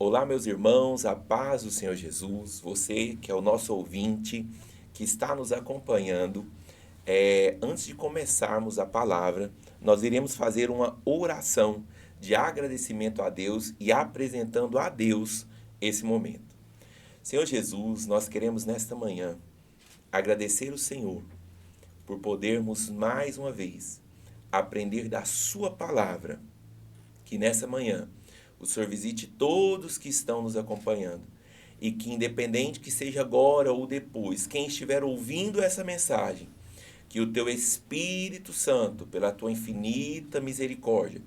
Olá, meus irmãos, a paz do Senhor Jesus, você que é o nosso ouvinte, que está nos acompanhando. Antes de começarmos a palavra, nós iremos fazer uma oração de agradecimento a Deus e apresentando a Deus esse momento. Senhor Jesus, nós queremos nesta manhã agradecer o Senhor por podermos mais uma vez aprender da Sua palavra. Que nessa manhã o Senhor visite todos que estão nos acompanhando e que, independente que seja agora ou depois, quem estiver ouvindo essa mensagem, que o Teu Espírito Santo, pela Tua infinita misericórdia,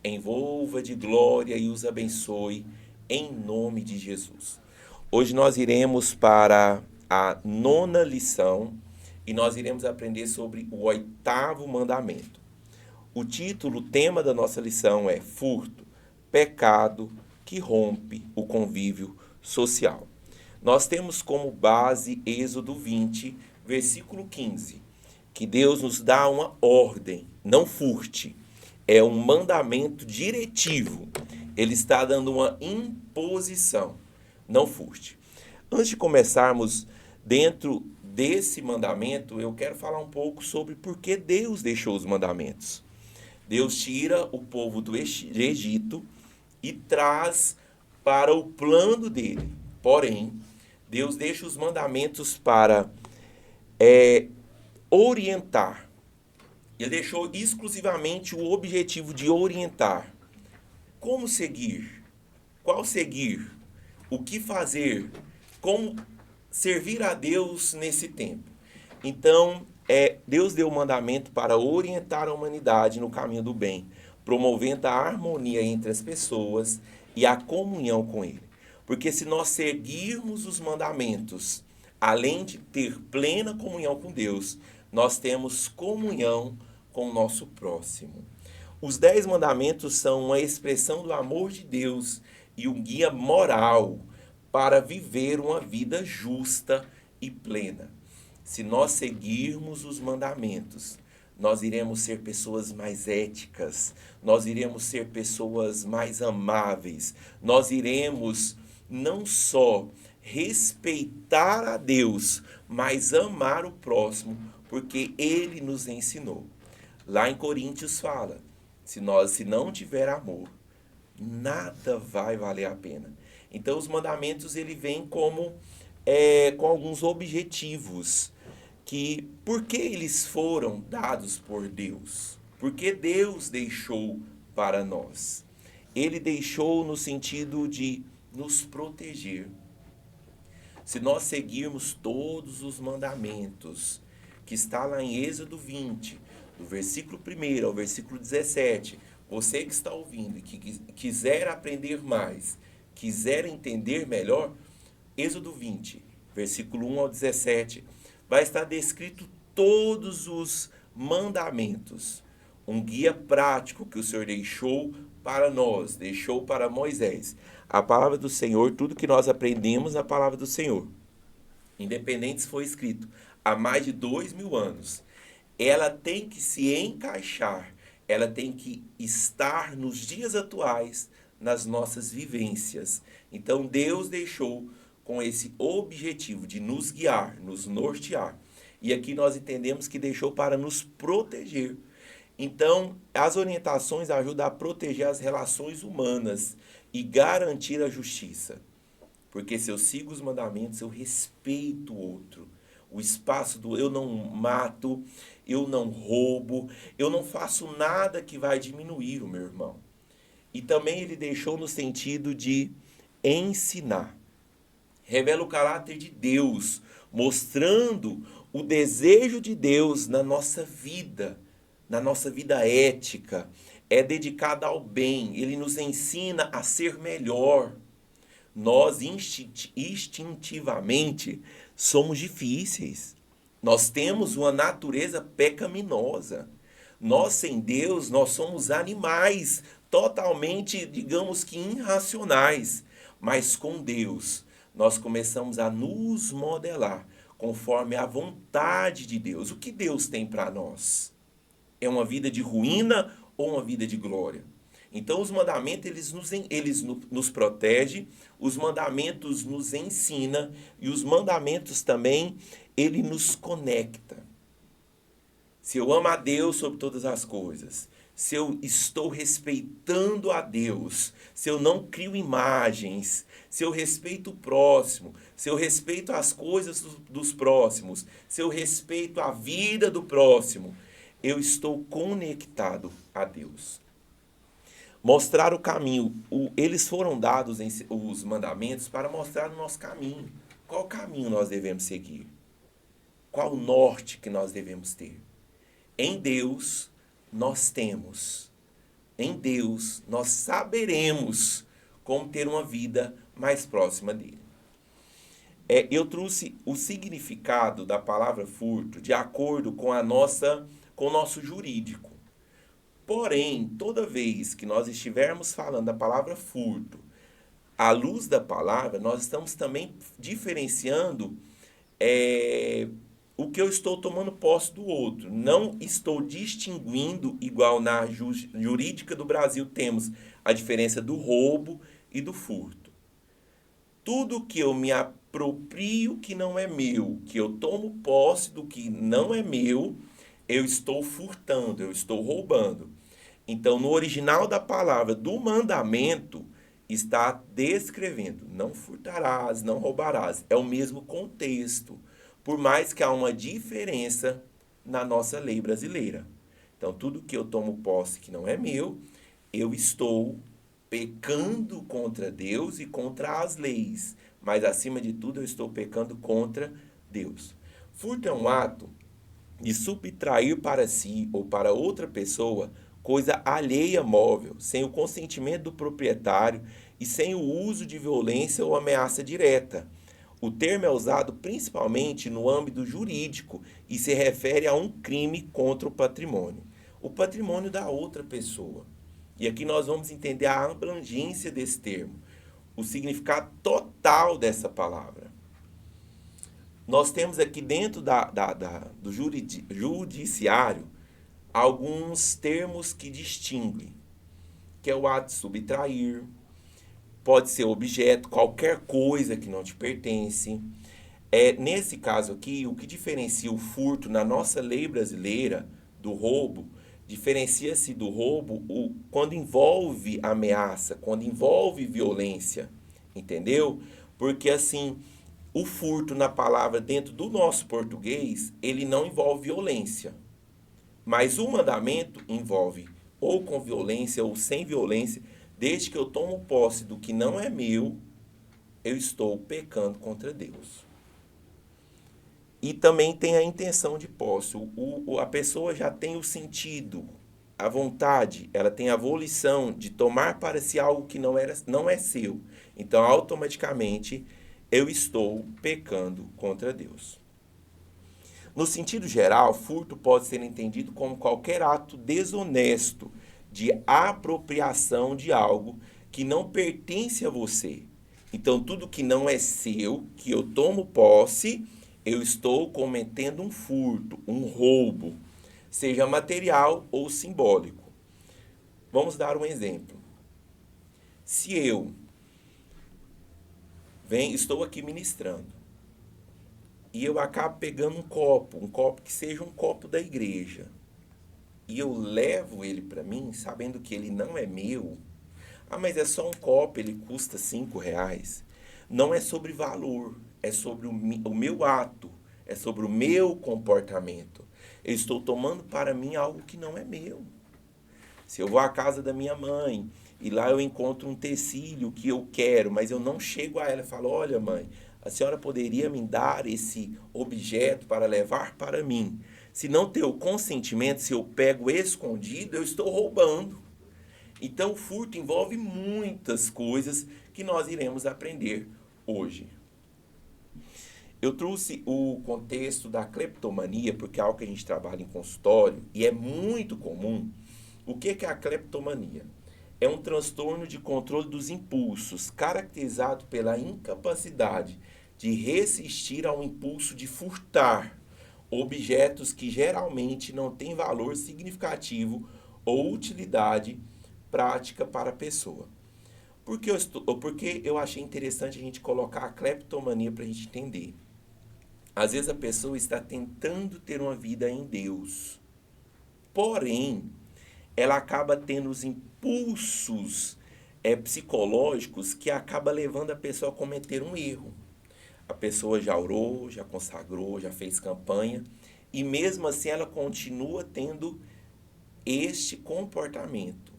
envolva de glória e os abençoe em nome de Jesus. Hoje nós iremos para a 9ª lição e nós iremos aprender sobre o 8º mandamento. O título, o tema da nossa lição é Furto, pecado que rompe o convívio social. Nós temos como base Êxodo 20, versículo 15, que Deus nos dá uma ordem, não furte. É um mandamento diretivo. Ele está dando uma imposição, não furte. Antes de começarmos dentro desse mandamento, eu quero falar um pouco sobre por que Deus deixou os mandamentos. Deus tira o povo do Egito e traz para o plano dele. Porém, Deus deixa os mandamentos para orientar. Ele deixou exclusivamente o objetivo de orientar. Como seguir? Qual seguir? O que fazer? Como servir a Deus nesse tempo? Então, Deus deu o mandamento para orientar a humanidade no caminho do bem, promovendo a harmonia entre as pessoas e a comunhão com Ele. Porque se nós seguirmos os mandamentos, além de ter plena comunhão com Deus, nós temos comunhão com o nosso próximo. Os 10 mandamentos são uma expressão do amor de Deus e um guia moral para viver uma vida justa e plena. Se nós seguirmos os mandamentos, nós iremos ser pessoas mais éticas, nós iremos ser pessoas mais amáveis, nós iremos não só respeitar a Deus, mas amar o próximo, porque Ele nos ensinou. Lá em Coríntios fala, se não tiver amor, nada vai valer a pena. Então os mandamentos ele vem como com alguns objetivos que por que eles foram dados por Deus? Porque Deus deixou para nós. Ele deixou no sentido de nos proteger. Se nós seguirmos todos os mandamentos que está lá em Êxodo 20, do versículo 1 ao versículo 17, você que está ouvindo e que quiser aprender mais, quiser entender melhor, Êxodo 20, versículo 1 ao 17, vai estar descrito todos os mandamentos. Um guia prático que o Senhor deixou para nós, deixou para Moisés. A palavra do Senhor, tudo que nós aprendemos na palavra do Senhor, independente se foi escrito há mais de 2000 anos, ela tem que se encaixar, ela tem que estar nos dias atuais, nas nossas vivências. Então Deus deixou com esse objetivo de nos guiar, nos nortear. E aqui nós entendemos que deixou para nos proteger. Então, as orientações ajudam a proteger as relações humanas e garantir a justiça. Porque se eu sigo os mandamentos, eu respeito o outro. O espaço do eu não mato, eu não roubo, eu não faço nada que vai diminuir o meu irmão. E também ele deixou no sentido de ensinar. Revela o caráter de Deus, mostrando o desejo de Deus na nossa vida ética. É dedicada ao bem, ele nos ensina a ser melhor. Nós instintivamente somos difíceis. Nós temos uma natureza pecaminosa. Nós sem Deus, nós somos animais totalmente, digamos que irracionais. Mas com Deus, nós começamos a nos modelar conforme a vontade de Deus. O que Deus tem para nós? É uma vida de ruína ou uma vida de glória? Então, os mandamentos, nos protegem, os mandamentos nos ensinam e os mandamentos também, ele nos conecta. Se eu amo a Deus sobre todas as coisas, se eu estou respeitando a Deus, se eu não crio imagens, se eu respeito o próximo, se eu respeito as coisas dos próximos, se eu respeito a vida do próximo, eu estou conectado a Deus. Mostrar o caminho. Eles foram dados, os mandamentos, para mostrar o nosso caminho. Qual caminho nós devemos seguir? Qual o norte que nós devemos ter? Em Deus, nós temos. Em Deus, nós saberemos como ter uma vida mais próxima dele. Eu trouxe o significado da palavra furto de acordo com com o nosso jurídico. Porém, toda vez que nós estivermos falando da palavra furto, à luz da palavra, nós estamos também diferenciando o que eu estou tomando posse do outro. Não estou distinguindo, igual na jurídica do Brasil temos a diferença do roubo e do furto. Tudo que eu me aproprio que não é meu, que eu tomo posse do que não é meu, eu estou furtando, eu estou roubando. Então, no original da palavra do mandamento, está descrevendo: não furtarás, não roubarás. É o mesmo contexto, por mais que há uma diferença na nossa lei brasileira. Então, tudo que eu tomo posse que não é meu, eu estou pecando contra Deus e contra as leis. Mas, acima de tudo, eu estou pecando contra Deus. Furto é um ato de subtrair para si ou para outra pessoa coisa alheia móvel, sem o consentimento do proprietário e sem o uso de violência ou ameaça direta. O termo é usado principalmente no âmbito jurídico e se refere a um crime contra o patrimônio da outra pessoa. E aqui nós vamos entender a abrangência desse termo, o significado total dessa palavra. Nós temos aqui dentro do judiciário alguns termos que distinguem, que é o ato de subtrair, pode ser objeto, qualquer coisa que não te pertence. Nesse caso aqui, o que diferencia o furto na nossa lei brasileira do roubo, diferencia-se do roubo quando envolve ameaça, quando envolve violência, entendeu? Porque assim, o furto na palavra dentro do nosso português, ele não envolve violência. Mas o mandamento envolve ou com violência ou sem violência, desde que eu tomo posse do que não é meu, eu estou pecando contra Deus. E também tem a intenção de posse. A pessoa já tem o sentido, a vontade, ela tem a volição de tomar para si algo que não é seu. Então, automaticamente, eu estou pecando contra Deus. No sentido geral, furto pode ser entendido como qualquer ato desonesto de apropriação de algo que não pertence a você. Então, tudo que não é seu, que eu tomo posse, eu estou cometendo um furto, um roubo, seja material ou simbólico. Vamos dar um exemplo. Se eu estou aqui ministrando, e eu acabo pegando um copo que seja um copo da igreja, e eu levo ele para mim, sabendo que ele não é meu. Mas é só um copo, ele custa R$5. Não é sobre valor, é sobre o meu ato, é sobre o meu comportamento. Eu estou tomando para mim algo que não é meu. Se eu vou à casa da minha mãe e lá eu encontro um tecido que eu quero, mas eu não chego a ela e falo: olha, mãe, a senhora poderia me dar esse objeto para levar para mim? Se não ter o consentimento, se eu pego escondido, eu estou roubando. Então, o furto envolve muitas coisas que nós iremos aprender hoje. Eu trouxe o contexto da cleptomania, porque é algo que a gente trabalha em consultório e é muito comum. O que é a cleptomania? É um transtorno de controle dos impulsos, caracterizado pela incapacidade de resistir ao impulso de furtar objetos que geralmente não têm valor significativo ou utilidade prática para a pessoa. Porque eu achei interessante a gente colocar a cleptomania para a gente entender. Às vezes a pessoa está tentando ter uma vida em Deus, porém, ela acaba tendo os impulsos psicológicos que acaba levando a pessoa a cometer um erro. A pessoa já orou, já consagrou, já fez campanha, e mesmo assim ela continua tendo este comportamento.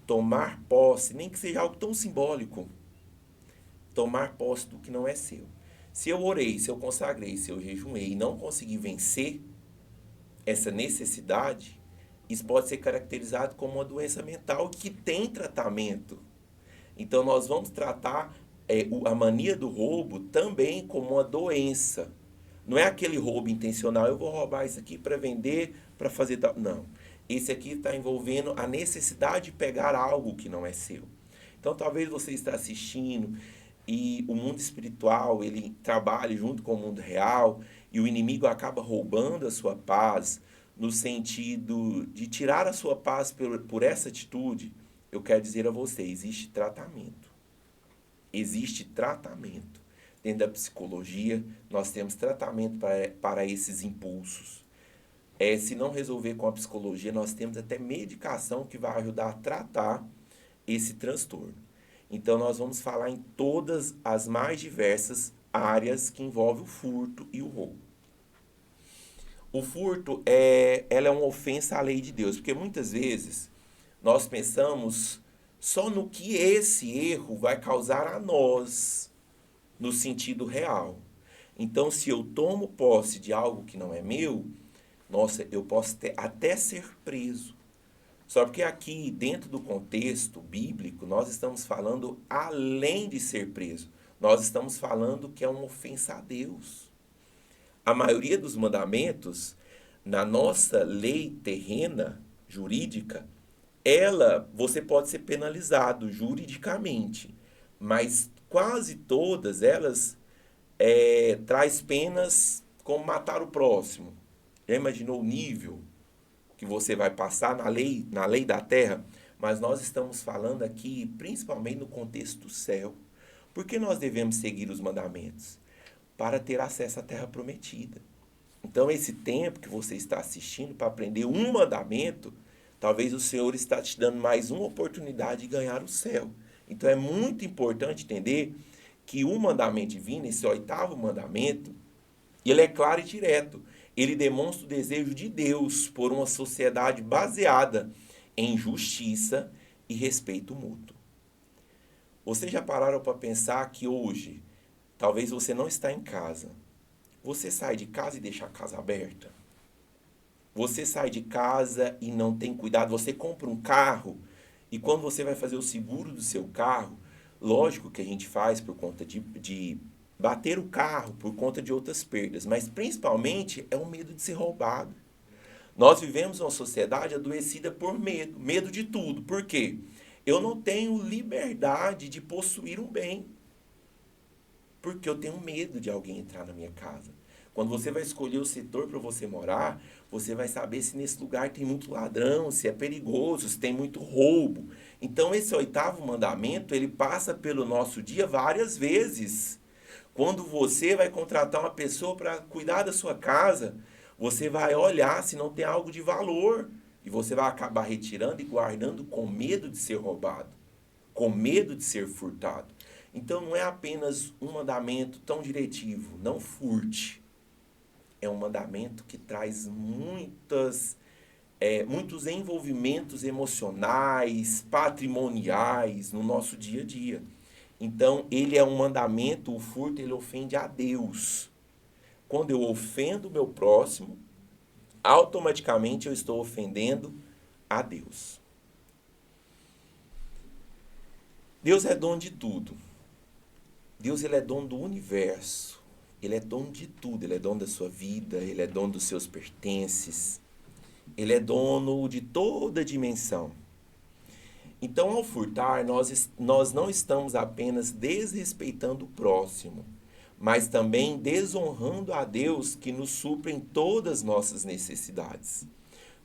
Tomar posse, nem que seja algo tão simbólico, tomar posse do que não é seu. Se eu orei, se eu consagrei, se eu jejuei e não consegui vencer essa necessidade, isso pode ser caracterizado como uma doença mental que tem tratamento. Então nós vamos tratar a mania do roubo também como uma doença. Não é aquele roubo intencional, eu vou roubar isso aqui para vender, para fazer tal. Não. Esse aqui está envolvendo a necessidade de pegar algo que não é seu. Então talvez você está assistindo e o mundo espiritual, ele trabalha junto com o mundo real e o inimigo acaba roubando a sua paz no sentido de tirar a sua paz por essa atitude. Eu quero dizer a você, existe tratamento. Existe tratamento. Dentro da psicologia, nós temos tratamento para esses impulsos. Se não resolver com a psicologia, nós temos até medicação que vai ajudar a tratar esse transtorno. Então, nós vamos falar em todas as mais diversas áreas que envolvem o furto e o roubo. O furto ela é uma ofensa à lei de Deus, porque muitas vezes nós pensamos só no que esse erro vai causar a nós, no sentido real. Então, se eu tomo posse de algo que não é meu, nossa, eu posso até ser preso. Só porque aqui, dentro do contexto bíblico, nós estamos falando além de ser preso. Nós estamos falando que é uma ofensa a Deus. A maioria dos mandamentos, na nossa lei terrena, jurídica, você pode ser penalizado juridicamente, mas quase todas elas traz penas como matar o próximo. Já imaginou o nível que você vai passar na lei da terra? Mas nós estamos falando aqui principalmente no contexto do céu. Por que nós devemos seguir os mandamentos? Para ter acesso à terra prometida. Então, esse tempo que você está assistindo para aprender um mandamento, talvez o Senhor está te dando mais uma oportunidade de ganhar o céu. Então, é muito importante entender que o mandamento divino, esse 8º mandamento, ele é claro e direto. Ele demonstra o desejo de Deus por uma sociedade baseada em justiça e respeito mútuo. Vocês já pararam para pensar que hoje, talvez você não está em casa. Você sai de casa e deixa a casa aberta? Você sai de casa e não tem cuidado? Você compra um carro e quando você vai fazer o seguro do seu carro, lógico que a gente faz por conta de bater o carro, por conta de outras perdas, mas principalmente é o medo de ser roubado. Nós vivemos uma sociedade adoecida por medo, medo de tudo. Por quê? Eu não tenho liberdade de possuir um bem, porque eu tenho medo de alguém entrar na minha casa. Quando você vai escolher o setor para você morar, você vai saber se nesse lugar tem muito ladrão, se é perigoso, se tem muito roubo. Então esse 8º mandamento, ele passa pelo nosso dia várias vezes. Quando você vai contratar uma pessoa para cuidar da sua casa, você vai olhar se não tem algo de valor. E você vai acabar retirando e guardando com medo de ser roubado, com medo de ser furtado. Então não é apenas um mandamento tão diretivo, não furte. É um mandamento que traz muitos envolvimentos emocionais, patrimoniais no nosso dia a dia. Então, ele é um mandamento, o furto, ele ofende a Deus. Quando eu ofendo o meu próximo, automaticamente eu estou ofendendo a Deus. Deus é dono de tudo. Deus, ele é dono do universo. Ele é dono de tudo. Ele é dono da sua vida, ele é dono dos seus pertences. Ele é dono de toda a dimensão. Então, ao furtar, nós não estamos apenas desrespeitando o próximo, mas também desonrando a Deus que nos supre em todas as nossas necessidades.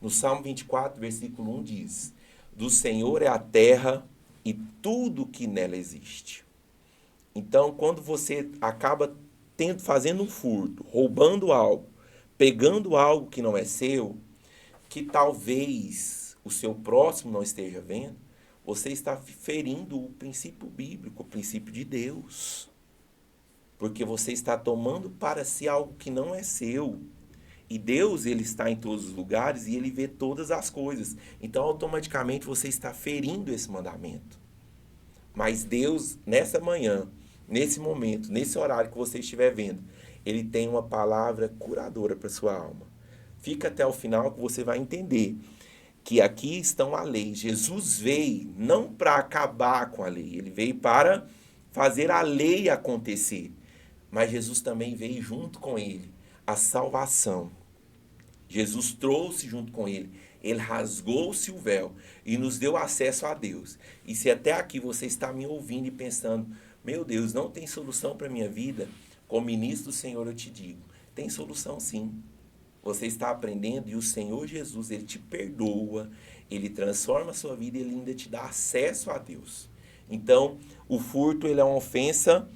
No Salmo 24, versículo 1 diz: Do Senhor é a terra e tudo que nela existe. Então, quando você acaba fazendo um furto, roubando algo, pegando algo que não é seu, que talvez o seu próximo não esteja vendo, você está ferindo o princípio bíblico, o princípio de Deus. Porque você está tomando para si algo que não é seu. E Deus, ele está em todos os lugares e ele vê todas as coisas. Então, automaticamente, você está ferindo esse mandamento. Mas Deus, nessa manhã, nesse momento, nesse horário que você estiver vendo, ele tem uma palavra curadora para sua alma. Fica até o final que você vai entender que aqui estão a lei. Jesus veio não para acabar com a lei, ele veio para fazer a lei acontecer. Mas Jesus também veio junto com ele a salvação. Jesus trouxe junto com ele. Ele rasgou-se o véu e nos deu acesso a Deus. E se até aqui você está me ouvindo e pensando, meu Deus, não tem solução para a minha vida, como ministro do Senhor eu te digo, tem solução sim. Você está aprendendo e o Senhor Jesus, ele te perdoa, ele transforma a sua vida e ele ainda te dá acesso a Deus. Então, o furto ele é uma ofensa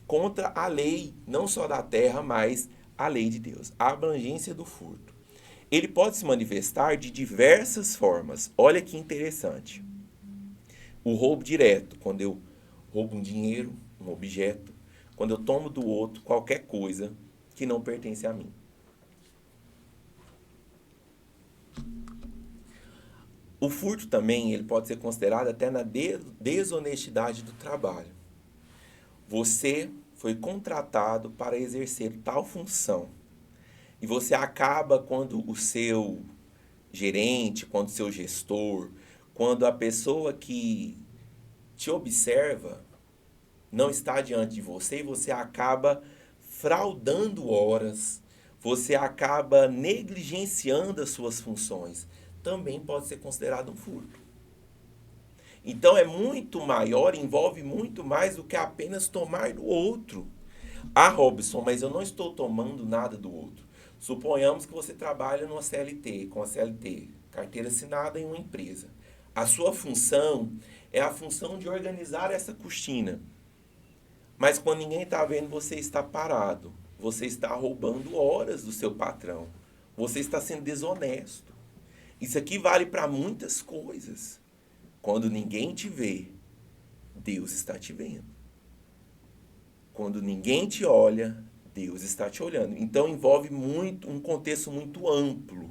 contra a lei, não só da terra, mas a lei de Deus. A abrangência do furto. Ele pode se manifestar de diversas formas. Olha que interessante. O roubo direto, quando eu roubo um dinheiro, um objeto, quando eu tomo do outro qualquer coisa que não pertence a mim. O furto também ele pode ser considerado até na desonestidade do trabalho. Você foi contratado para exercer tal função. E você acaba quando o seu gerente, quando o seu gestor, quando a pessoa que te observa não está diante de você e você acaba fraudando horas, você acaba negligenciando as suas funções. Também pode ser considerado um furto. Então é muito maior, envolve muito mais do que apenas tomar do outro. Ah, Robson, mas eu não estou tomando nada do outro. Suponhamos que você trabalha numa CLT, com a CLT, carteira assinada em uma empresa. A sua função é a função de organizar essa cortina. Mas quando ninguém está vendo, você está parado. Você está roubando horas do seu patrão. Você está sendo desonesto. Isso aqui vale para muitas coisas. Quando ninguém te vê, Deus está te vendo. Quando ninguém te olha, Deus está te olhando. Então envolve muito um contexto muito amplo.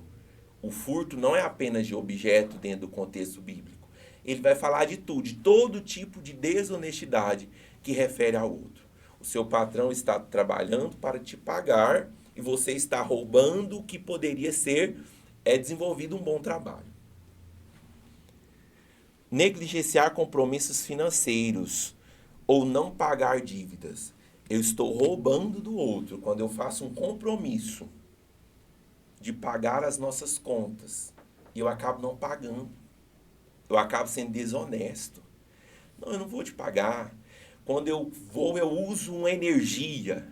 O furto não é apenas de objeto dentro do contexto bíblico. Ele vai falar de tudo, de todo tipo de desonestidade que refere ao outro. O seu patrão está trabalhando para te pagar e você está roubando o que poderia ser desenvolvido um bom trabalho. Negligenciar compromissos financeiros ou não pagar dívidas. Eu estou roubando do outro quando eu faço um compromisso de pagar as nossas contas e eu acabo não pagando. Eu acabo sendo desonesto. Não, eu não vou te pagar. Quando eu vou, eu uso uma energia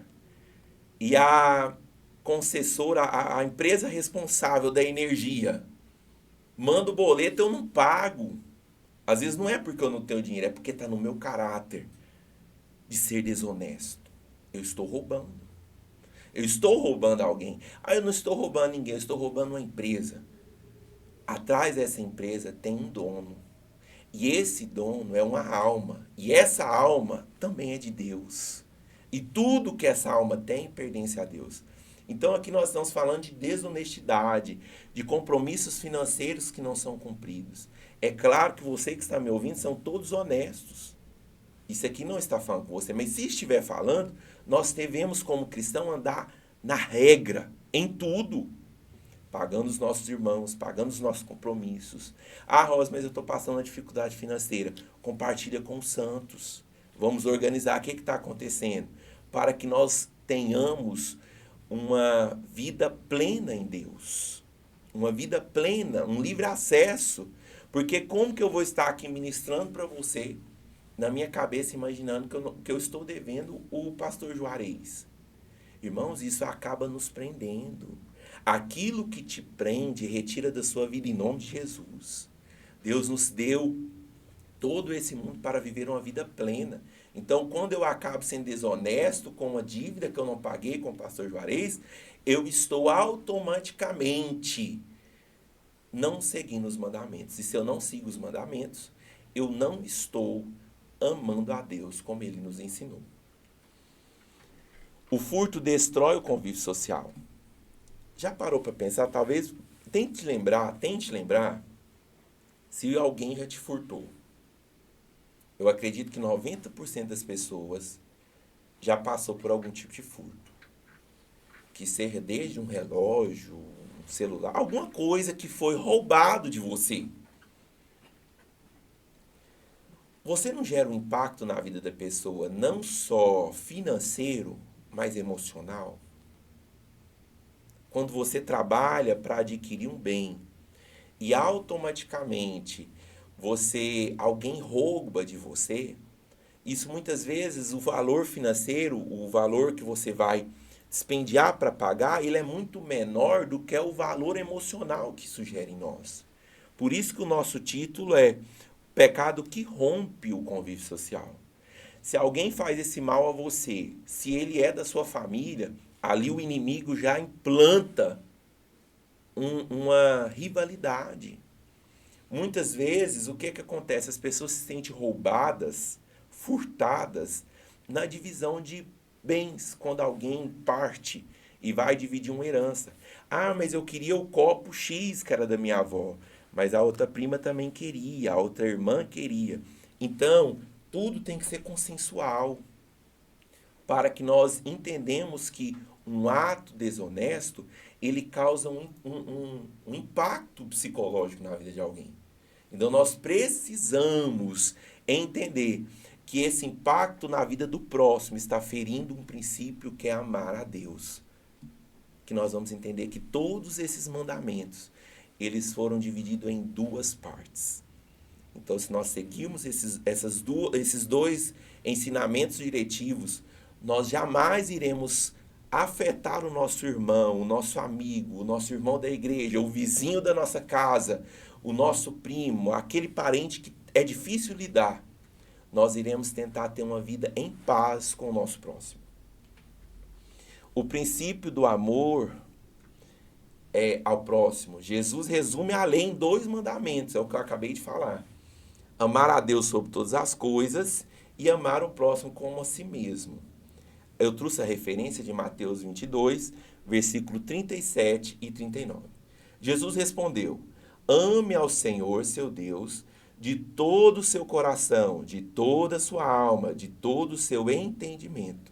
e a concessora, a empresa responsável da energia, manda o boleto, eu não pago. Às vezes não é porque eu não tenho dinheiro, é porque está no meu caráter de ser desonesto. Eu estou roubando. Eu estou roubando alguém. Ah, eu não estou roubando ninguém, eu estou roubando uma empresa. Atrás dessa empresa tem um dono. E esse dono é uma alma. E essa alma também é de Deus. E tudo que essa alma tem pertence a Deus. Então aqui nós estamos falando de desonestidade, de compromissos financeiros que não são cumpridos. É claro que você que está me ouvindo são todos honestos. Isso aqui não está falando com você, mas se estiver falando, nós devemos como cristão andar na regra, em tudo. Pagando os nossos irmãos, pagando os nossos compromissos. Ah, Rosa, mas eu estou passando uma dificuldade financeira. Compartilha com os santos. Vamos organizar o que está acontecendo. Para que nós tenhamos uma vida plena em Deus. Uma vida plena, um livre acesso. Porque como que eu vou estar aqui ministrando para você, na minha cabeça, imaginando que eu estou devendo o pastor Juarez? Irmãos, isso acaba nos prendendo. Aquilo que te prende, retira da sua vida em nome de Jesus. Deus nos deu todo esse mundo para viver uma vida plena. Então, quando eu acabo sendo desonesto com uma dívida que eu não paguei com o pastor Juarez, eu estou automaticamente não seguindo os mandamentos. E se eu não sigo os mandamentos, eu não estou amando a Deus como Ele nos ensinou. O furto destrói o convívio social. Já parou para pensar? Talvez tente lembrar se alguém já te furtou. Eu acredito que 90% das pessoas já passou por algum tipo de furto. Que seja desde um relógio, um celular, alguma coisa que foi roubado de você. Você não gera um impacto na vida da pessoa não só financeiro, mas emocional? Quando você trabalha para adquirir um bem e automaticamente alguém rouba de você, isso muitas vezes o valor financeiro, o valor que você vai dispendiar para pagar, ele é muito menor do que o valor emocional que isso gera em nós. Por isso que o nosso título é Pecado que rompe o convívio social. Se alguém faz esse mal a você, se ele é da sua família, ali o inimigo já implanta uma rivalidade. Muitas vezes, o que acontece? As pessoas se sentem roubadas, furtadas, na divisão de bens, quando alguém parte e vai dividir uma herança. Ah, mas eu queria o copo X, que era da minha avó, mas a outra prima também queria, a outra irmã queria. Então, tudo tem que ser consensual, para que nós entendamos que um ato desonesto, ele causa um impacto psicológico na vida de alguém. Então, nós precisamos entender que esse impacto na vida do próximo está ferindo um princípio que é amar a Deus. Que nós vamos entender que todos esses mandamentos, eles foram divididos em duas partes. Então, se nós seguirmos esses dois ensinamentos diretivos, nós jamais iremos afetar o nosso irmão, o nosso amigo, o nosso irmão da igreja, o vizinho da nossa casa, o nosso primo, aquele parente que é difícil lidar. Nós iremos tentar ter uma vida em paz com o nosso próximo. O princípio do amor ao próximo. Jesus resume a lei em 2 mandamentos, é o que eu acabei de falar. Amar a Deus sobre todas as coisas e amar o próximo como a si mesmo. Eu trouxe a referência de Mateus 22, versículo 37 e 39. Jesus respondeu: ame ao Senhor, seu Deus, de todo o seu coração, de toda a sua alma, de todo o seu entendimento.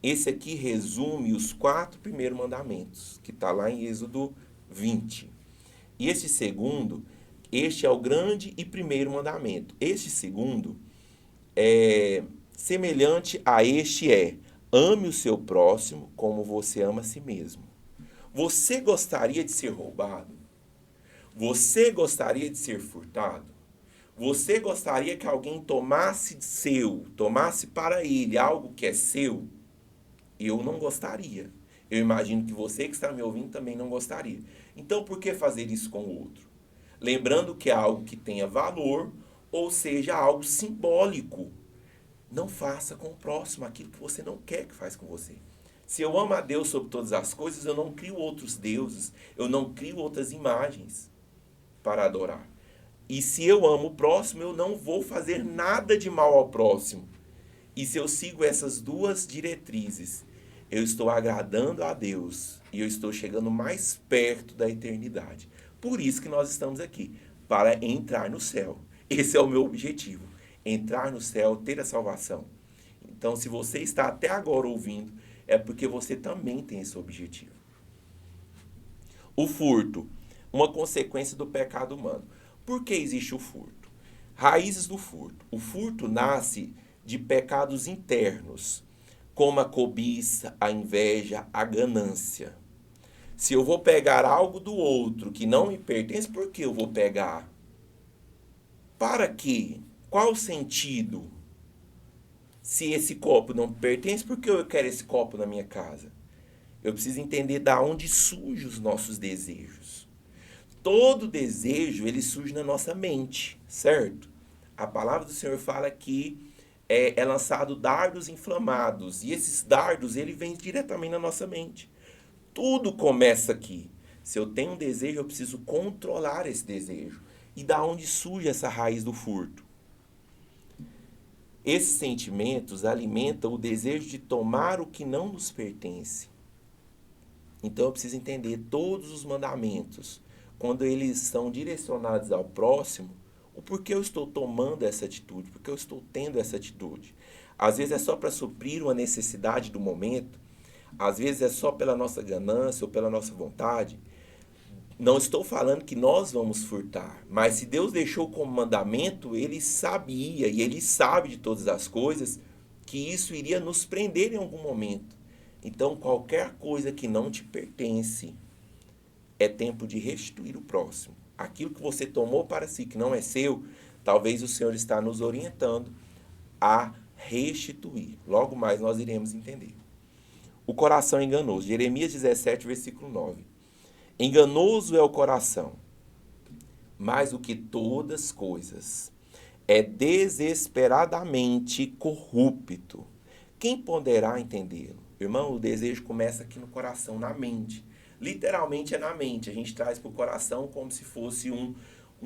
Esse aqui resume os 4 primeiros mandamentos, que está lá em Êxodo 20. E este segundo, este é o grande e primeiro mandamento. Este segundo, semelhante a este ame o seu próximo como você ama a si mesmo. Você gostaria de ser roubado? Você gostaria de ser furtado? Você gostaria que alguém tomasse para ele algo que é seu? Eu não gostaria. Eu imagino que você que está me ouvindo também não gostaria. Então, por que fazer isso com o outro? Lembrando que é algo que tenha valor, ou seja, algo simbólico. Não faça com o próximo aquilo que você não quer que faça com você. Se eu amo a Deus sobre todas as coisas, eu não crio outros deuses, eu não crio outras imagens para adorar. E se eu amo o próximo, eu não vou fazer nada de mal ao próximo. E se eu sigo essas 2 diretrizes, eu estou agradando a Deus e eu estou chegando mais perto da eternidade. Por isso que nós estamos aqui, para entrar no céu. Esse é o meu objetivo, entrar no céu, ter a salvação. Então, se você está até agora ouvindo, é porque você também tem esse objetivo. O furto, uma consequência do pecado humano. Por que existe o furto? Raízes do furto. O furto nasce de pecados internos, como a cobiça, a inveja, a ganância. Se eu vou pegar algo do outro que não me pertence, por que eu vou pegar? Para quê? Qual o sentido? Se esse copo não me pertence, por que eu quero esse copo na minha casa? Eu preciso entender de onde surgem os nossos desejos. Todo desejo, ele surge na nossa mente, certo? A palavra do Senhor fala que é lançado dardos inflamados. E esses dardos, ele vem diretamente na nossa mente. Tudo começa aqui. Se eu tenho um desejo, eu preciso controlar esse desejo. E da onde surge essa raiz do furto? Esses sentimentos alimentam o desejo de tomar o que não nos pertence. Então eu preciso entender todos os mandamentos, quando eles são direcionados ao próximo, o porquê eu estou tomando essa atitude, porque eu estou tendo essa atitude. Às vezes é só para suprir uma necessidade do momento, às vezes é só pela nossa ganância ou pela nossa vontade. Não estou falando que nós vamos furtar, mas se Deus deixou como mandamento, ele sabia e ele sabe de todas as coisas que isso iria nos prender em algum momento. Então, qualquer coisa que não te pertence, é tempo de restituir o próximo. Aquilo que você tomou para si, que não é seu, talvez o Senhor está nos orientando a restituir. Logo mais nós iremos entender. O coração é enganoso. Jeremias 17, versículo 9. Enganoso é o coração, mais do que todas coisas. É desesperadamente corrupto. Quem poderá entendê-lo? Irmão, o desejo começa aqui no coração, na mente. Literalmente é na mente. A gente traz para o coração como se fosse um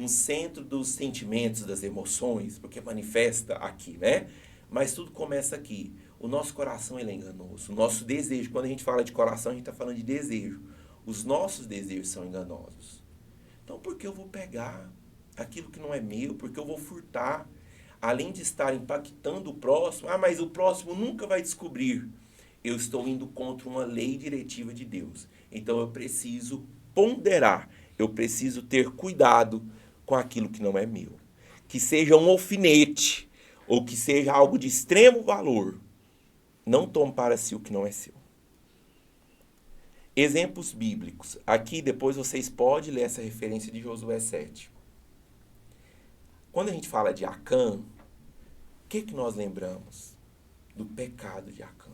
centro dos sentimentos, das emoções, porque manifesta aqui, né? Mas tudo começa aqui. O nosso coração, ele é enganoso. O nosso desejo, quando a gente fala de coração, a gente está falando de desejo. Os nossos desejos são enganosos. Então, por que eu vou pegar aquilo que não é meu? Por que eu vou furtar? Além de estar impactando o próximo, mas o próximo nunca vai descobrir. Eu estou indo contra uma lei diretiva de Deus. Então, eu preciso ponderar. Eu preciso ter cuidado com aquilo que não é meu. Que seja um alfinete, ou que seja algo de extremo valor. Não tome para si o que não é seu. Exemplos bíblicos. Aqui depois vocês podem ler essa referência de Josué 7. Quando a gente fala de Acã, o que nós lembramos? Do pecado de Acã.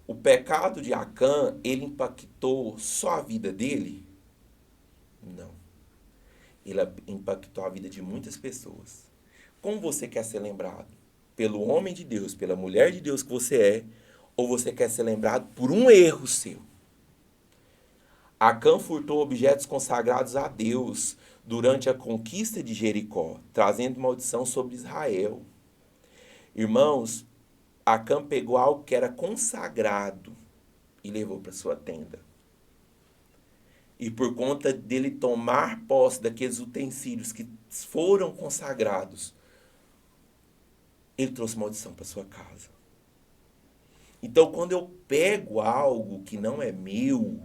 O pecado de Acã, ele impactou só a vida dele? Não. Ele impactou a vida de muitas pessoas. Como você quer ser lembrado? Pelo homem de Deus, pela mulher de Deus que você é, ou você quer ser lembrado por um erro seu? Acã furtou objetos consagrados a Deus durante a conquista de Jericó, trazendo maldição sobre Israel. Irmãos, Acã pegou algo que era consagrado e levou para sua tenda. E por conta dele tomar posse daqueles utensílios que foram consagrados, ele trouxe maldição para sua casa. Então, quando eu pego algo que não é meu,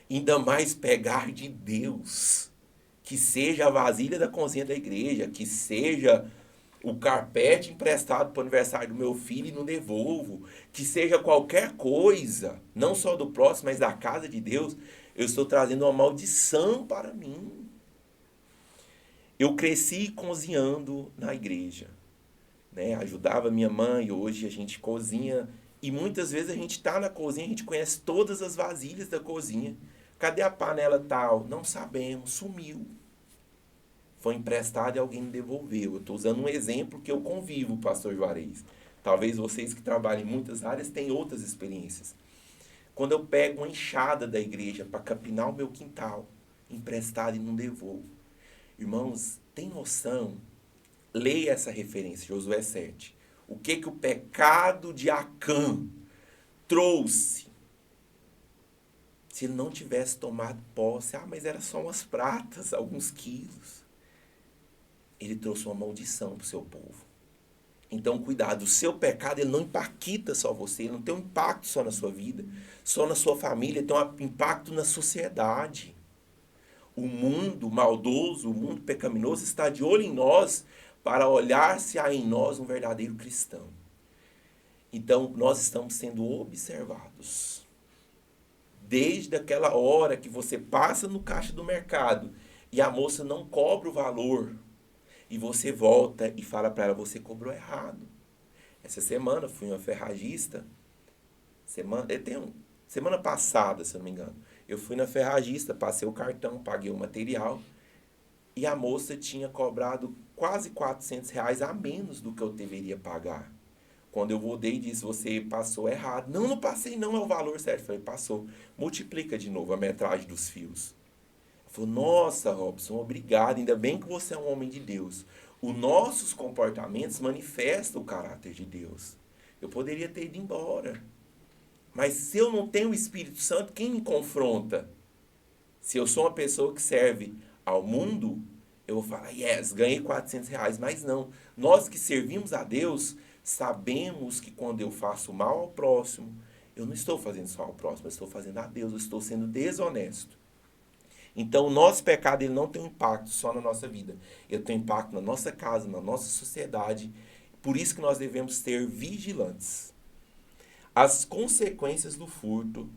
ainda mais pegar de Deus, que seja a vasilha da cozinha da igreja, que seja o carpete emprestado para o aniversário do meu filho e não devolvo, que seja qualquer coisa, não só do próximo, mas da casa de Deus, eu estou trazendo uma maldição para mim. Eu cresci cozinhando na igreja, né? Ajudava minha mãe, hoje a gente cozinha, e muitas vezes a gente está na cozinha, a gente conhece todas as vasilhas da cozinha. Cadê a panela tal? Não sabemos, sumiu. Foi emprestado e alguém me devolveu. Eu estou usando um exemplo que eu convivo, pastor Juarez. Talvez vocês que trabalham em muitas áreas tenham outras experiências. Quando eu pego uma enxada da igreja para capinar o meu quintal, emprestado e não devolvo. Irmãos, tem noção? Leia essa referência, Josué 7. O que o pecado de Acã trouxe? Se ele não tivesse tomado posse, mas era só umas pratas, alguns quilos. Ele trouxe uma maldição para o seu povo. Então, cuidado, o seu pecado ele não impacta só você, ele não tem um impacto só na sua vida, só na sua família, ele tem um impacto na sociedade. O mundo maldoso, o mundo pecaminoso está de olho em nós para olhar se há em nós um verdadeiro cristão. Então, nós estamos sendo observados. Desde aquela hora que você passa no caixa do mercado e a moça não cobra o valor, e você volta e fala para ela, você cobrou errado. Essa semana fui uma ferragista, semana passada, se eu não me engano. Eu fui na ferragista, passei o cartão, paguei o material e a moça tinha cobrado quase R$ 400 a menos do que eu deveria pagar. Quando eu voltei e disse, você passou errado. Não, não passei não, é o valor certo. Eu falei, passou. Multiplica de novo a metragem dos fios. Falou, nossa, Robson, obrigado. Ainda bem que você é um homem de Deus. Os nossos comportamentos manifestam o caráter de Deus. Eu poderia ter ido embora. Mas se eu não tenho o Espírito Santo, quem me confronta? Se eu sou uma pessoa que serve ao mundo, eu vou falar, yes, ganhei R$ 400. Mas não. Nós que servimos a Deus, sabemos que quando eu faço mal ao próximo, eu não estou fazendo só ao próximo, eu estou fazendo a Deus, eu estou sendo desonesto. Então, o nosso pecado ele não tem um impacto só na nossa vida. Ele tem impacto na nossa casa, na nossa sociedade. Por isso que nós devemos ser vigilantes. As consequências do furto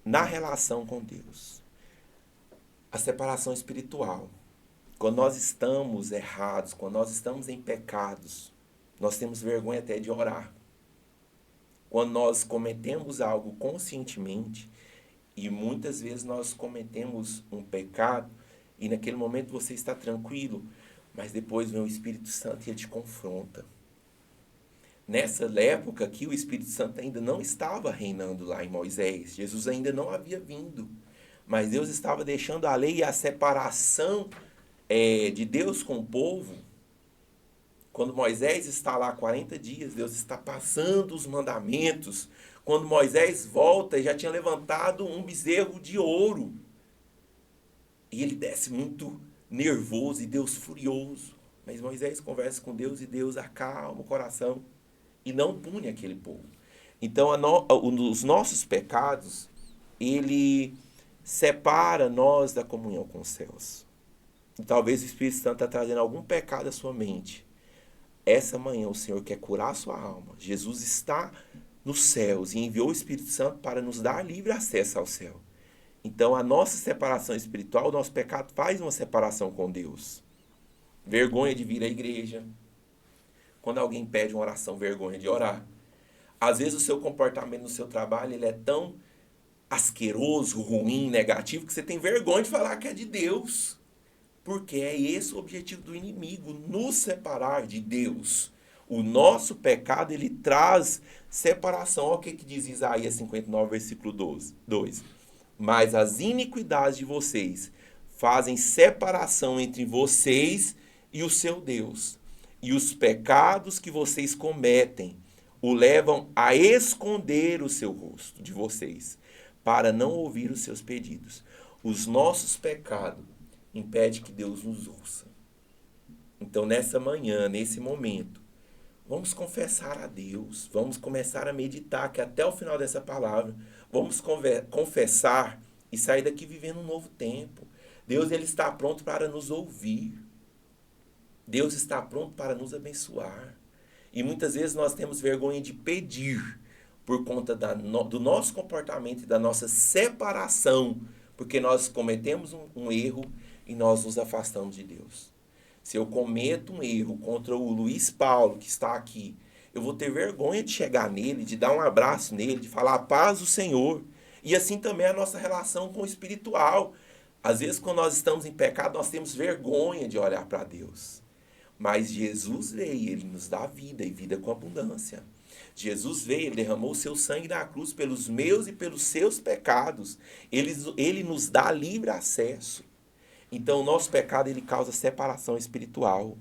na relação com Deus. A separação espiritual. Quando nós estamos errados, quando nós estamos em pecados, nós temos vergonha até de orar. Quando nós cometemos algo conscientemente, e muitas vezes nós cometemos um pecado e naquele momento você está tranquilo, mas depois vem o Espírito Santo e ele te confronta. Nessa época aqui, o Espírito Santo ainda não estava reinando lá em Moisés. Jesus ainda não havia vindo. Mas Deus estava deixando a lei e a separação de Deus com o povo. Quando Moisés está lá 40 dias, Deus está passando os mandamentos. Quando Moisés volta, já tinha levantado um bezerro de ouro. E ele desce muito nervoso e Deus furioso. Mas Moisés conversa com Deus e Deus acalma o coração e não pune aquele povo. Então, os nossos pecados, ele separa nós da comunhão com os céus. E talvez o Espírito Santo está trazendo algum pecado à sua mente. Essa manhã o Senhor quer curar a sua alma. Jesus está nos céus e enviou o Espírito Santo para nos dar livre acesso ao céu. Então, a nossa separação espiritual, o nosso pecado faz uma separação com Deus. Vergonha de vir à igreja. Quando alguém pede uma oração, vergonha de orar. Às vezes o seu comportamento no seu trabalho ele é tão asqueroso, ruim, negativo, que você tem vergonha de falar que é de Deus. Porque é esse o objetivo do inimigo, nos separar de Deus. O nosso pecado, ele traz separação. Olha o que diz Isaías 59, versículo 2. Mas as iniquidades de vocês fazem separação entre vocês e o seu Deus. E os pecados que vocês cometem o levam a esconder o seu rosto de vocês, para não ouvir os seus pedidos. Os nossos pecados impedem que Deus nos ouça. Então, nessa manhã, nesse momento, vamos confessar a Deus, vamos começar a meditar, que até o final dessa palavra, vamos confessar e sair daqui vivendo um novo tempo. Deus ele está pronto para nos ouvir. Deus está pronto para nos abençoar. E muitas vezes nós temos vergonha de pedir por conta do nosso comportamento e da nossa separação, porque nós cometemos um erro e nós nos afastamos de Deus. Se eu cometo um erro contra o Luiz Paulo, que está aqui, eu vou ter vergonha de chegar nele, de dar um abraço nele, de falar a paz do Senhor. E assim também é a nossa relação com o espiritual. Às vezes, quando nós estamos em pecado, nós temos vergonha de olhar para Deus. Mas Jesus veio e ele nos dá vida e vida com abundância. Jesus veio, ele derramou o seu sangue na cruz pelos meus e pelos seus pecados. Ele nos dá livre acesso. Então, o nosso pecado ele causa separação espiritual.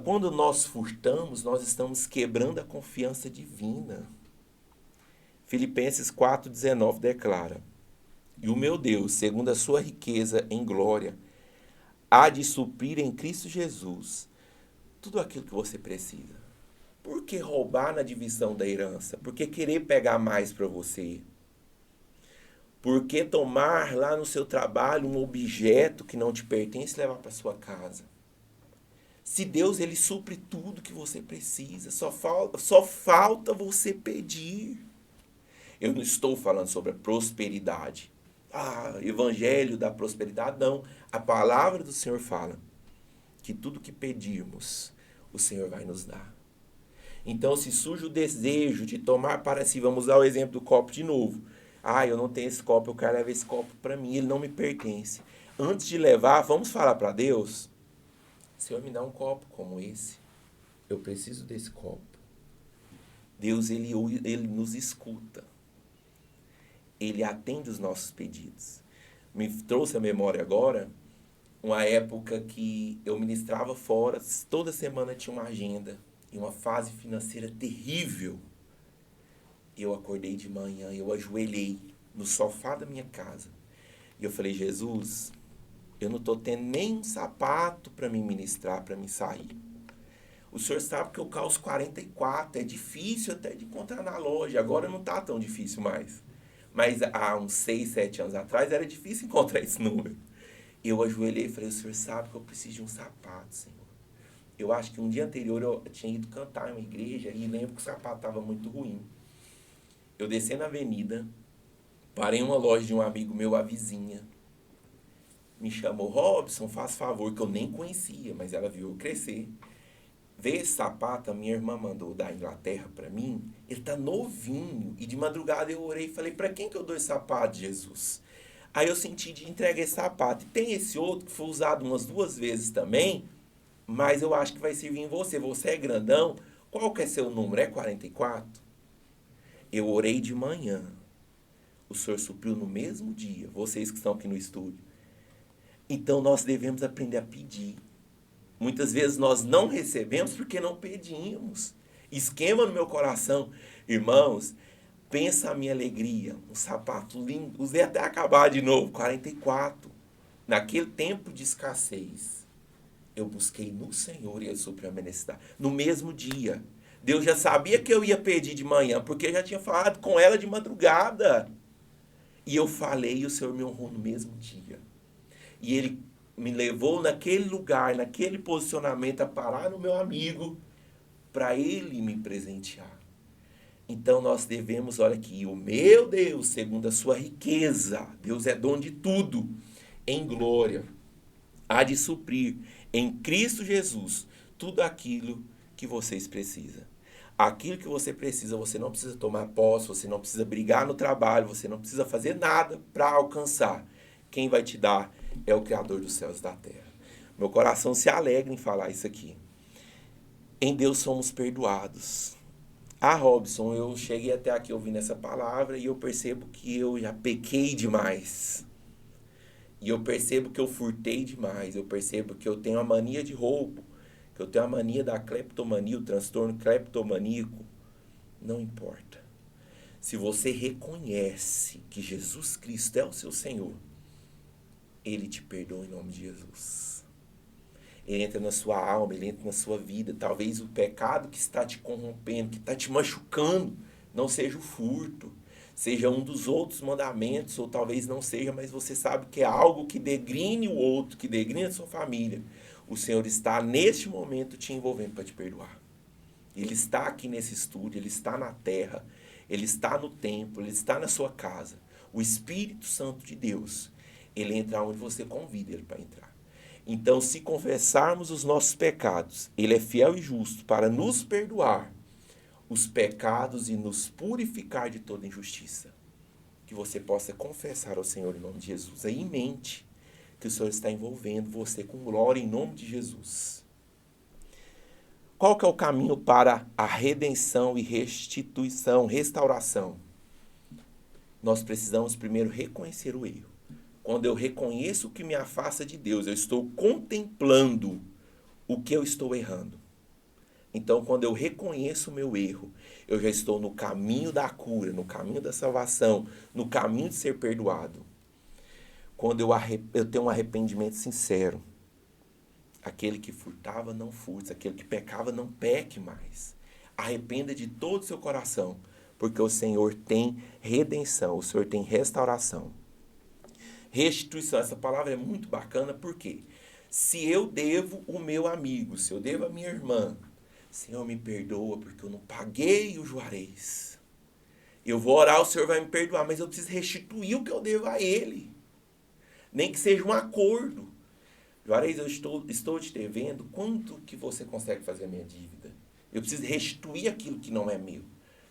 Quando nós furtamos, nós estamos quebrando a confiança divina. Filipenses 4,19 declara: E o meu Deus, segundo a sua riqueza em glória, há de suprir em Cristo Jesus tudo aquilo que você precisa. Por que roubar na divisão da herança? Por que querer pegar mais para você? Por que tomar lá no seu trabalho um objeto que não te pertence e levar para sua casa? Se Deus ele supre tudo que você precisa, só falta você pedir. Eu não estou falando sobre a prosperidade. Evangelho da prosperidade, não. A palavra do Senhor fala que tudo que pedirmos, o Senhor vai nos dar. Então, se surge o desejo de tomar para si, vamos usar o exemplo do copo de novo. Ah, eu não tenho esse copo, eu quero levar esse copo para mim, ele não me pertence. Antes de levar, vamos falar para Deus? Senhor, me dá um copo como esse. Eu preciso desse copo. Deus, ele nos escuta. Ele atende os nossos pedidos. Me trouxe à memória agora uma época que eu ministrava fora, toda semana tinha uma agenda e uma fase financeira terrível. Eu acordei de manhã, eu ajoelhei no sofá da minha casa. E eu falei, Jesus, eu não estou tendo nem um sapato para me ministrar, para me sair. O senhor sabe que eu calço 44, é difícil até de encontrar na loja. Agora não está tão difícil mais. Mas há uns 6, 7 anos atrás era difícil encontrar esse número. Eu ajoelhei e falei, o senhor sabe que eu preciso de um sapato, Senhor. Eu acho que um dia anterior eu tinha ido cantar em uma igreja e lembro que o sapato estava muito ruim. Eu desci na avenida, parei em uma loja de um amigo meu, a vizinha. Me chamou, Robson, faz favor, que eu nem conhecia, mas ela viu eu crescer. Vê esse sapato, a minha irmã mandou da Inglaterra para mim, ele tá novinho. E de madrugada eu orei e falei, para quem que eu dou esse sapato, Jesus? Aí eu senti de entregar esse sapato. E tem esse outro que foi usado umas 2 vezes também, mas eu acho que vai servir em você. Você é grandão, qual que é seu número? É 44? Eu orei de manhã. O Senhor supriu no mesmo dia, vocês que estão aqui no estúdio. Então nós devemos aprender a pedir. Muitas vezes nós não recebemos porque não pedimos. Esquema no meu coração. Irmãos, pensa a minha alegria. Um sapato lindo. Usei até acabar de novo. 44. Naquele tempo de escassez, eu busquei no Senhor e Ele supriu a minha necessidade. No mesmo dia. Deus já sabia que eu ia pedir de manhã, porque eu já tinha falado com ela de madrugada. E eu falei e o Senhor me honrou no mesmo dia. E Ele me levou naquele lugar, naquele posicionamento, a parar no meu amigo, para ele me presentear. Então nós devemos, olha aqui, o meu Deus, segundo a sua riqueza, Deus é dono de tudo, em glória, há de suprir em Cristo Jesus tudo aquilo que vocês precisam. Aquilo que você precisa, você não precisa tomar posse, você não precisa brigar no trabalho, você não precisa fazer nada para alcançar. Quem vai te dar é o Criador dos céus e da terra. Meu coração se alegra em falar isso aqui. Em Deus somos perdoados. Ah, Robson, eu cheguei até aqui ouvindo essa palavra e eu percebo que eu já pequei demais. E eu percebo que eu furtei demais. Eu percebo que eu tenho a mania de roubo, que eu tenho a mania da cleptomania, o transtorno cleptomaníaco. Não importa. Se você reconhece que Jesus Cristo é o seu Senhor, Ele te perdoa em nome de Jesus. Ele entra na sua alma, Ele entra na sua vida. Talvez o pecado que está te corrompendo, que está te machucando, não seja o furto, seja um dos outros mandamentos, ou talvez não seja, mas você sabe que é algo que degrine o outro, que degrine a sua família. O Senhor está neste momento te envolvendo para te perdoar. Ele está aqui nesse estúdio, Ele está na terra, Ele está no templo, Ele está na sua casa. O Espírito Santo de Deus, Ele entra onde você convida Ele para entrar. Então, se confessarmos os nossos pecados, Ele é fiel e justo para nos perdoar os pecados e nos purificar de toda injustiça. Que você possa confessar ao Senhor em nome de Jesus. Aí em mente que o Senhor está envolvendo você com glória em nome de Jesus. Qual que é o caminho para a redenção e restituição, restauração? Nós precisamos primeiro reconhecer o erro. Quando eu reconheço o que me afasta de Deus, eu estou contemplando o que eu estou errando. Então, quando eu reconheço o meu erro, eu já estou no caminho da cura, no caminho da salvação, no caminho de ser perdoado. Quando eu tenho um arrependimento sincero, aquele que furtava, não furte, aquele que pecava, não peque mais. Arrependa de todo o seu coração, porque o Senhor tem redenção, o Senhor tem restauração. Restituição, essa palavra é muito bacana, porque se eu devo o meu amigo, se eu devo a minha irmã, Senhor, me perdoa porque eu não paguei o Juarez. Eu vou orar, o Senhor vai me perdoar, mas eu preciso restituir o que eu devo a ele. Nem que seja um acordo. Juarez, eu estou te devendo, quanto que você consegue fazer a minha dívida? Eu preciso restituir aquilo que não é meu.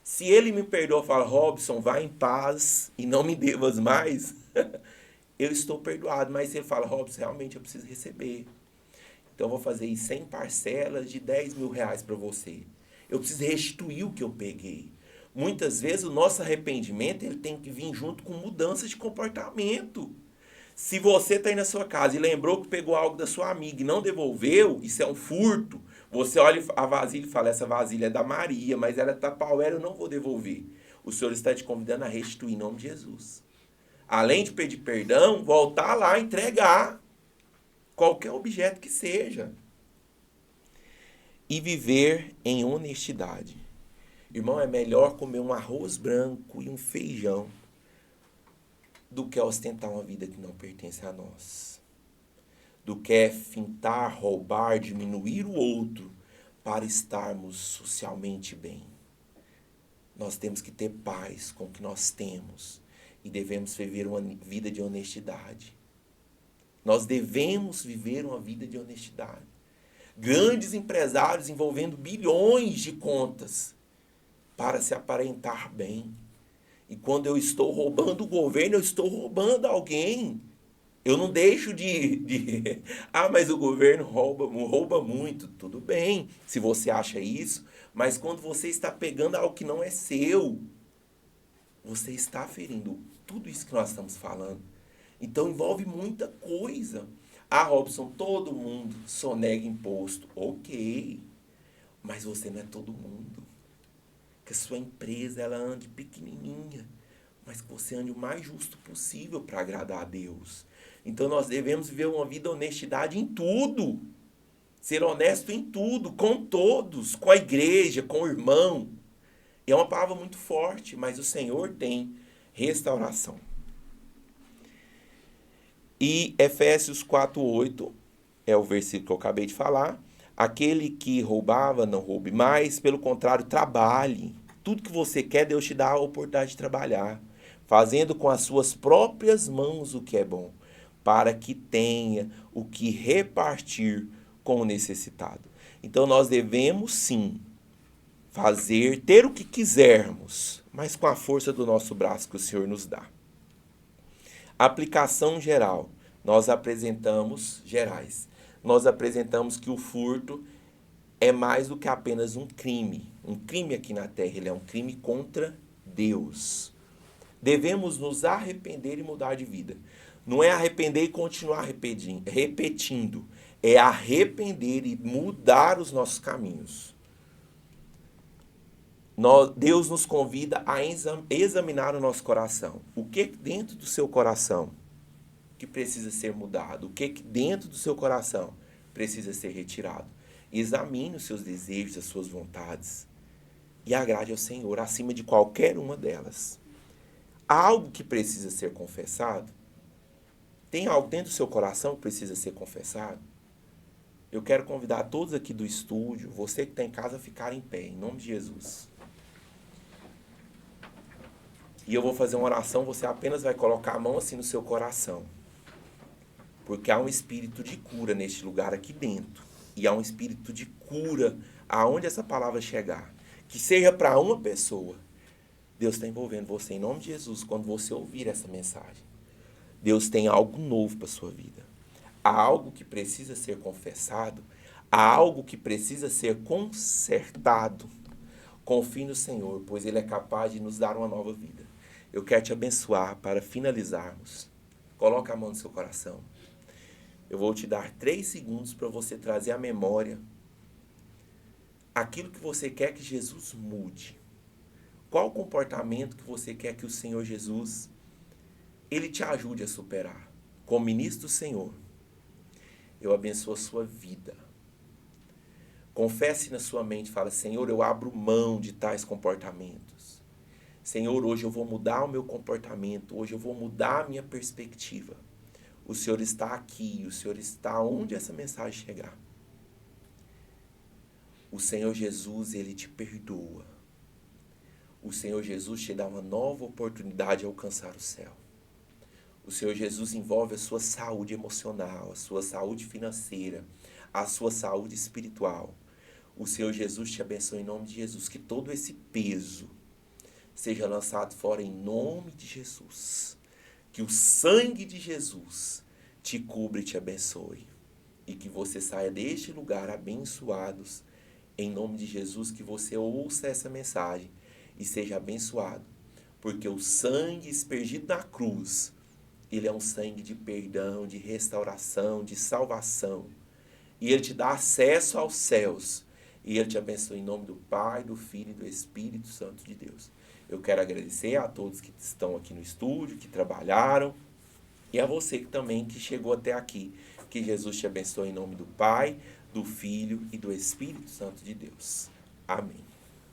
Se ele me perdoa, fala, Robson, vá em paz e não me devas mais, eu estou perdoado. Mas se ele fala, Robson, realmente eu preciso receber. Então eu vou fazer em 100 parcelas de 10 mil reais para você. Eu preciso restituir o que eu peguei. Muitas vezes o nosso arrependimento ele tem que vir junto com mudança de comportamento. Se você está aí na sua casa e lembrou que pegou algo da sua amiga e não devolveu, isso é um furto. Você olha a vasilha e fala, essa vasilha é da Maria, mas ela é tapauera, eu não vou devolver. O Senhor está te convidando a restituir em nome de Jesus. Além de pedir perdão, voltar lá, entregar qualquer objeto que seja. E viver em honestidade. Irmão, é melhor comer um arroz branco e um feijão do que ostentar uma vida que não pertence a nós. Do que fintar, roubar, diminuir o outro para estarmos socialmente bem. Nós temos que ter paz com o que nós temos e devemos viver uma vida de honestidade. Nós devemos viver uma vida de honestidade. Grandes empresários envolvendo bilhões de contas para se aparentar bem. E quando eu estou roubando o governo, eu estou roubando alguém. Eu não deixo mas o governo rouba muito. Tudo bem, se você acha isso. Mas quando você está pegando algo que não é seu, você está ferindo tudo isso que nós estamos falando. Então envolve muita coisa. Ah, Robson, todo mundo sonega imposto. Ok, mas você não é todo mundo. Que a sua empresa ela ande pequenininha, mas que você ande o mais justo possível para agradar a Deus. Então nós devemos viver uma vida de honestidade em tudo. Ser honesto em tudo, com todos, com a igreja, com o irmão. É uma palavra muito forte, mas o Senhor tem restauração. E Efésios 4:8 é o versículo que eu acabei de falar. Aquele que roubava, não roube mais, pelo contrário, trabalhe. Tudo que você quer, Deus te dá a oportunidade de trabalhar, fazendo com as suas próprias mãos o que é bom, para que tenha o que repartir com o necessitado. Então nós devemos sim ter o que quisermos, mas com a força do nosso braço que o Senhor nos dá. Aplicação geral. Nós apresentamos que o furto é mais do que apenas um crime. Um crime aqui na terra, ele é um crime contra Deus. Devemos nos arrepender e mudar de vida. Não é arrepender e continuar repetindo. É arrepender e mudar os nossos caminhos. Deus nos convida a examinar o nosso coração. O que dentro do seu coração que precisa ser mudado? O que dentro do seu coração precisa ser retirado? Examine os seus desejos, as suas vontades e agrade ao Senhor acima de qualquer uma delas. Há algo que precisa ser confessado? Tem algo dentro do seu coração que precisa ser confessado? Eu quero convidar todos aqui do estúdio, você que está em casa, a ficar em pé, em nome de Jesus. E eu vou fazer uma oração, você apenas vai colocar a mão assim no seu coração. Porque há um espírito de cura neste lugar aqui dentro. E há um espírito de cura aonde essa palavra chegar. Que seja para uma pessoa. Deus está envolvendo você em nome de Jesus quando você ouvir essa mensagem. Deus tem algo novo para a sua vida. Há algo que precisa ser confessado. Há algo que precisa ser consertado. Confie no Senhor, pois Ele é capaz de nos dar uma nova vida. Eu quero te abençoar para finalizarmos. Coloca a mão no seu coração. Eu vou te dar 3 segundos para você trazer à memória aquilo que você quer que Jesus mude. Qual o comportamento que você quer que o Senhor Jesus Ele te ajude a superar? Como ministro do Senhor, eu abençoo a sua vida. Confesse na sua mente, fala, Senhor, eu abro mão de tais comportamentos. Senhor, hoje eu vou mudar o meu comportamento, hoje eu vou mudar a minha perspectiva. O Senhor está aqui, o Senhor está onde essa mensagem chegar. O Senhor Jesus, Ele te perdoa. O Senhor Jesus te dá uma nova oportunidade de alcançar o céu. O Senhor Jesus envolve a sua saúde emocional, a sua saúde financeira, a sua saúde espiritual. O Senhor Jesus te abençoe em nome de Jesus, que todo esse peso seja lançado fora em nome de Jesus. Que o sangue de Jesus te cubra e te abençoe. E que você saia deste lugar abençoados. Em nome de Jesus, que você ouça essa mensagem e seja abençoado. Porque o sangue aspergido na cruz, ele é um sangue de perdão, de restauração, de salvação. E ele te dá acesso aos céus. E ele te abençoa em nome do Pai, do Filho e do Espírito Santo de Deus. Eu quero agradecer a todos que estão aqui no estúdio, que trabalharam. E a você que também que chegou até aqui. Que Jesus te abençoe em nome do Pai, do Filho e do Espírito Santo de Deus. Amém.